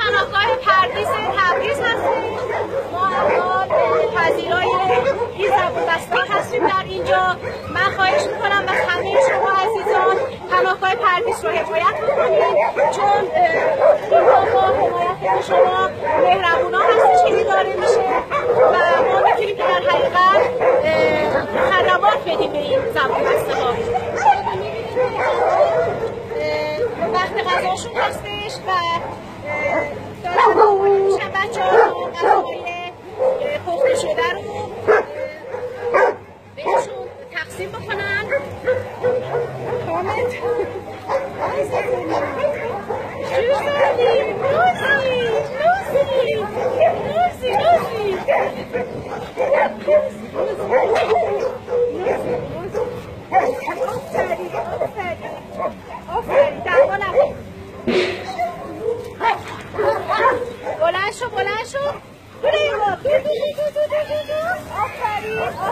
پناهگاه پردیس تبریز هستیم. ما الان پذیرای این زبونبسته هستیم در اینجا. من خواهش میکنم از همه شما عزیزان پناهگاه پردیس رو حمایت بکنید، چون اینجا با حمایت شما مهربونا هستش که داره میشه و ما میتونیم که در حقیقت خدمات بدیم به این زبونبسته ها. وقت غذاشون هستش و دارن آماده میشن بچه ها غذاهای پخته شده رو بهشون تقسیم بکنن. کامنت بلند شو آفرین